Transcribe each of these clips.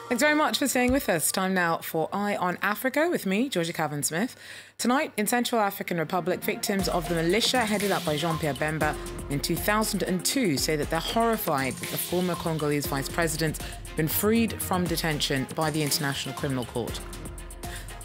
Thanks very much for staying with us. Time now for Eye on Africa with me, Georgia Cavan-Smith. Tonight, in Central African Republic, victims of the militia headed up by Jean Pierre Bemba in 2002 say that they're horrified that the former Congolese vice president has been freed from detention by the International Criminal Court.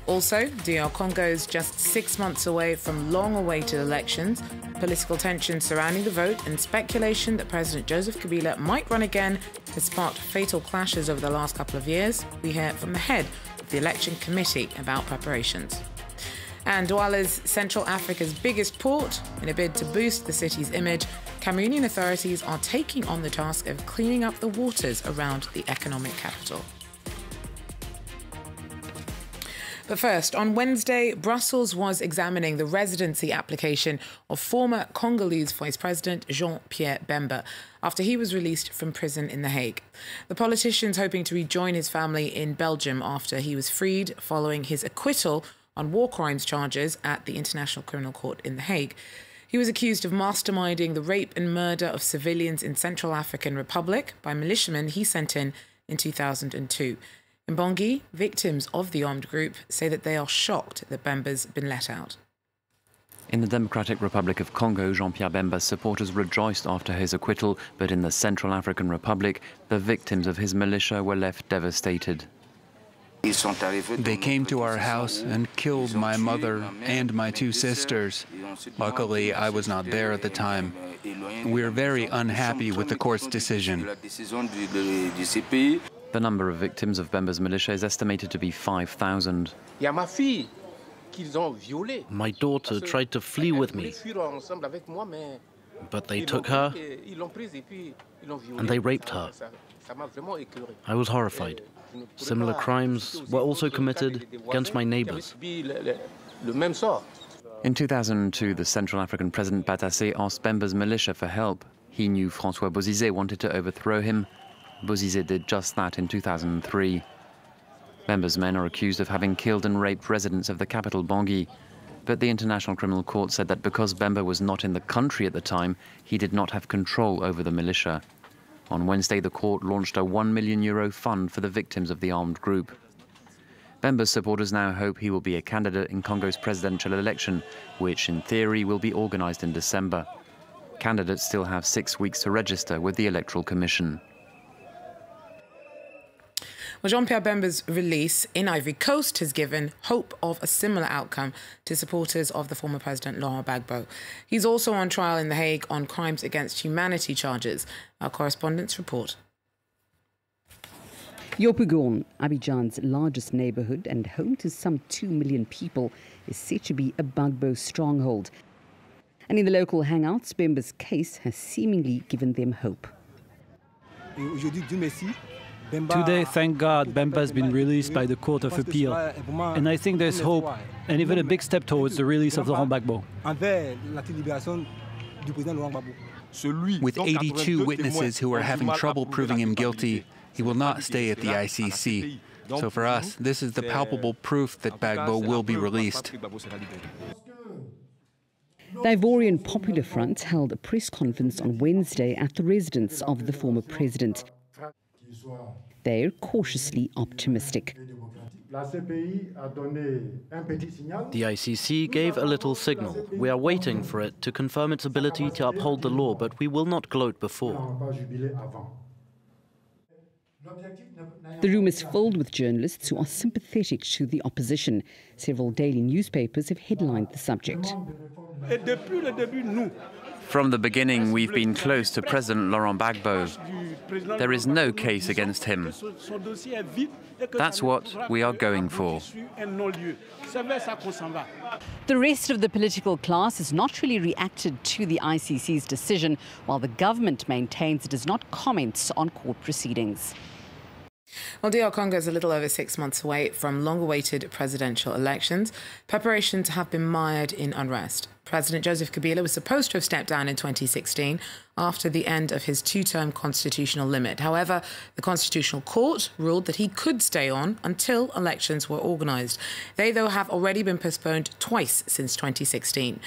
Also, DR Congo is just 6 months away from long-awaited elections. Political tension surrounding the vote and speculation that President Joseph Kabila might run again has sparked fatal clashes over the last couple of years. We hear from the head of the election committee about preparations. And Douala's Central Africa's biggest port, in a bid to boost the city's image, Cameroonian authorities are taking on the task of cleaning up the waters around the economic capital. But first, on Wednesday, Brussels was examining the residency application of former Congolese Vice President Jean Pierre Bemba after he was released from prison in The Hague. The politician's hoping to rejoin his family in Belgium after he was freed following his acquittal on war crimes charges at the International Criminal Court in The Hague. He was accused of masterminding the rape and murder of civilians in Central African Republic by militiamen he sent in 2002. In Bangui, victims of the armed group say that they are shocked that Bemba's been let out. In the Democratic Republic of Congo, Jean Pierre Bemba's supporters rejoiced after his acquittal, but in the Central African Republic, the victims of his militia were left devastated. They came to our house and killed my mother and my two sisters. Luckily, I was not there at the time. We're very unhappy with the court's decision. The number of victims of Bemba's militia is estimated to be 5,000. My daughter tried to flee with me, but they took her and they raped her. I was horrified. Similar crimes were also committed against my neighbors. In 2002, the Central African President Batassé asked Bemba's militia for help. He knew François Bozizé wanted to overthrow him. Bozizé did just that in 2003. Bemba's men are accused of having killed and raped residents of the capital, Bangui. But the International Criminal Court said that because Bemba was not in the country at the time, he did not have control over the militia. On Wednesday, the court launched a €1 million fund for the victims of the armed group. Bemba's supporters now hope he will be a candidate in Congo's presidential election, which in theory will be organized in December. Candidates still have 6 weeks to register with the Electoral Commission. Well, Jean Pierre Bemba's release in Ivory Coast has given hope of a similar outcome to supporters of the former president Laurent Gbagbo. He's also on trial in The Hague on crimes against humanity charges. Our correspondents report. Yopougon, Abidjan's largest neighbourhood and home to some 2 million people, is said to be a Gbagbo stronghold. And in the local hangouts, Bemba's case has seemingly given them hope. Today, thank God, Bemba has been released by the Court of Appeal. And I think there's hope, and even a big step towards the release of Laurent Gbagbo. With 82 witnesses who are having trouble proving him guilty, he will not stay at the ICC. So for us, this is the palpable proof that Gbagbo will be released. The Ivorian Popular Front held a press conference on Wednesday at the residence of the former president. They're cautiously optimistic. The ICC gave a little signal. We are waiting for it to confirm its ability to uphold the law, but we will not gloat before. The room is filled with journalists who are sympathetic to the opposition. Several daily newspapers have headlined the subject. From the beginning, we've been close to President Laurent Gbagbo. There is no case against him. That's what we are going for. The rest of the political class has not really reacted to the ICC's decision, while the government maintains it does not comment on court proceedings. Well, DR Congo is a little over 6 months away from long-awaited presidential elections. Preparations have been mired in unrest. President Joseph Kabila was supposed to have stepped down in 2016 after the end of his two-term constitutional limit. However, the Constitutional Court ruled that he could stay on until elections were organised. They, though, have already been postponed twice since 2016.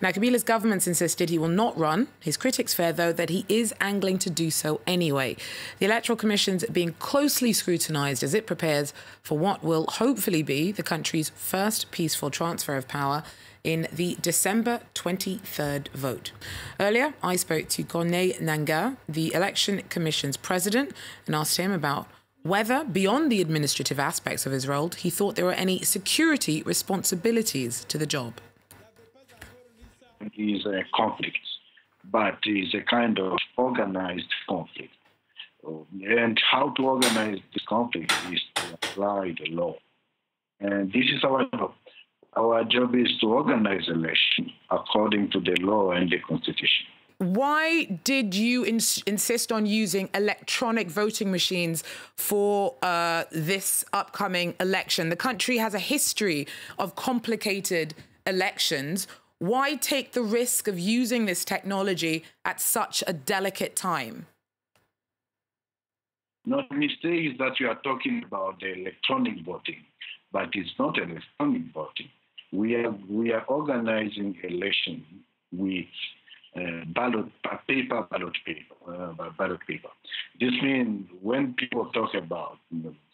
Now, Kabila's government insisted he will not run. His critics fear, though, that he is angling to do so anyway. The Electoral Commission's being closely scrutinised as it prepares for what will hopefully be the country's first peaceful transfer of power in the December 23rd vote. Earlier, I spoke to Corneille Nangaa, the Election Commission's president, and asked him about whether, beyond the administrative aspects of his role, he thought there were any security responsibilities to the job. It is a conflict, but it is a kind of organized conflict. And how to organize this conflict is to apply the law. And this is our job. Our job is to organize election according to the law and the Constitution. Why did you insist on using electronic voting machines for this upcoming election? The country has a history of complicated elections. Why take the risk of using this technology at such a delicate time? Not the mistake is that you are talking about the electronic voting, but it's not electronic voting. We are organizing election with ballot paper. This means when people talk about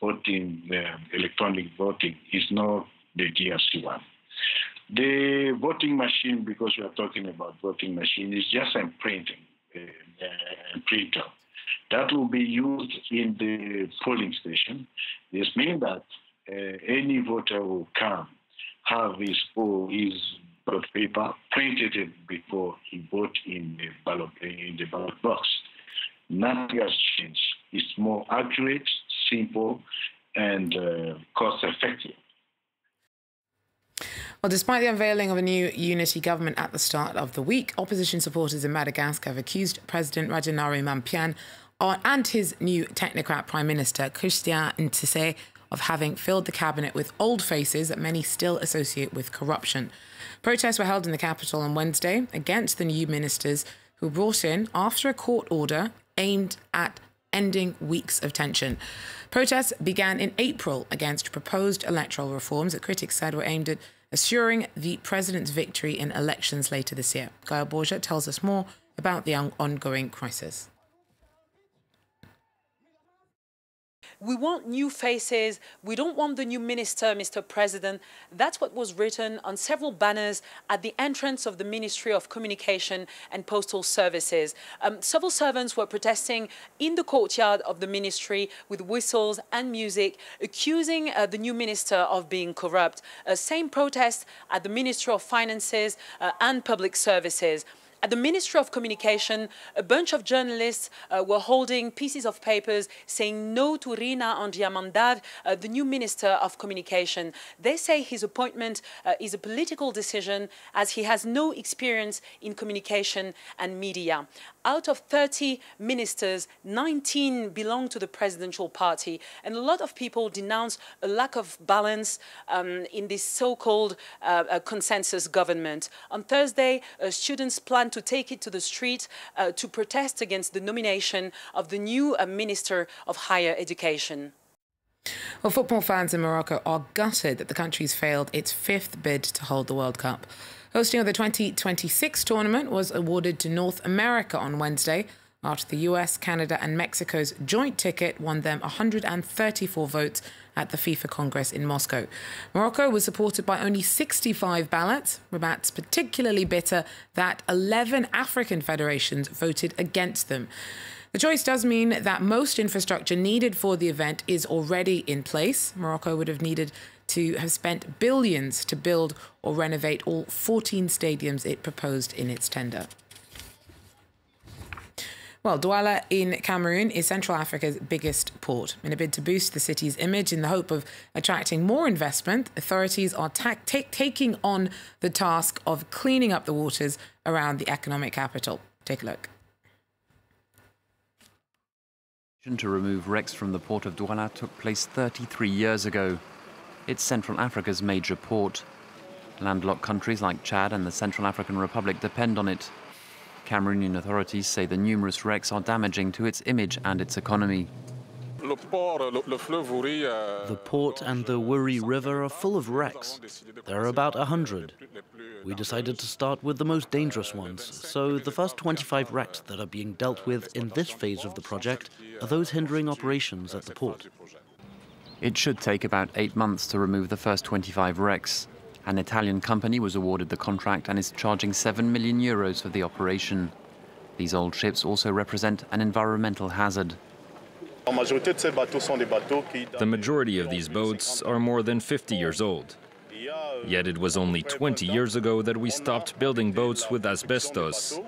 voting, electronic voting is not the DRC one. The voting machine, because we are talking about voting machine, is just a printer that will be used in the polling station. This means that any voter will come, have his ballot paper, printed it before he vote in the ballot box. Nothing has changed. It's more accurate, simple, and cost-effective. Well, despite the unveiling of a new unity government at the start of the week, opposition supporters in Madagascar have accused President Jean-Pierre Bemba and his new technocrat Prime Minister, Christian Ntisse, of having filled the cabinet with old faces that many still associate with corruption. Protests were held in the capital on Wednesday against the new ministers who were brought in after a court order aimed at ending weeks of tension. Protests began in April against proposed electoral reforms that critics said were aimed at assuring the president's victory in elections later this year. Gael Borja tells us more about the ongoing crisis. We want new faces. We don't want the new minister, Mr. President. That's what was written on several banners at the entrance of the Ministry of Communication and Postal Services. Civil servants were protesting in the courtyard of the ministry with whistles and music, accusing the new minister of being corrupt. Same protest at the Ministry of Finances and Public Services. At the Ministry of Communication, a bunch of journalists were holding pieces of papers saying no to Rina Andiamandav, the new Minister of Communication. They say his appointment is a political decision as he has no experience in communication and media. Out of 30 ministers, 19 belong to the presidential party, and a lot of people denounce a lack of balance in this so-called consensus government. On Thursday, students plan to take it to the street to protest against the nomination of the new Minister of Higher Education. Well, football fans in Morocco are gutted that the country's failed its fifth bid to hold the World Cup. Hosting of the 2026 tournament was awarded to North America on Wednesday after the US, Canada and Mexico's joint ticket won them 134 votes at the FIFA Congress in Moscow. Morocco was supported by only 65 ballots. Rabat's particularly bitter that 11 African federations voted against them. The choice does mean that most infrastructure needed for the event is already in place. Morocco would have needed to have spent billions to build or renovate all 14 stadiums it proposed in its tender. Well, Douala in Cameroon is Central Africa's biggest port. In a bid to boost the city's image in the hope of attracting more investment, authorities are taking on the task of cleaning up the waters around the economic capital. Take a look. To remove wrecks from the port of Douala took place 33 years ago. It's Central Africa's major port. Landlocked countries like Chad and the Central African Republic depend on it. Cameroonian authorities say the numerous wrecks are damaging to its image and its economy. The port and the Wuri River are full of wrecks. There are about 100. We decided to start with the most dangerous ones, so the first 25 wrecks that are being dealt with in this phase of the project are those hindering operations at the port. It should take about 8 months to remove the first 25 wrecks. An Italian company was awarded the contract and is charging €7 million for the operation. These old ships also represent an environmental hazard. The majority of these boats are more than 50 years old. Yet it was only 20 years ago that we stopped building boats with asbestos,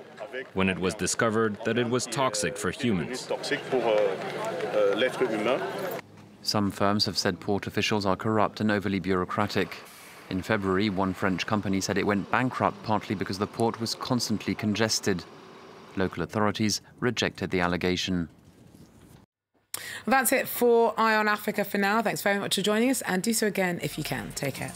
when it was discovered that it was toxic for humans. Some firms have said port officials are corrupt and overly bureaucratic. In February, one French company said it went bankrupt partly because the port was constantly congested. Local authorities rejected the allegation. Well, that's it for Eye on Africa for now. Thanks very much for joining us, and do so again if you can. Take care.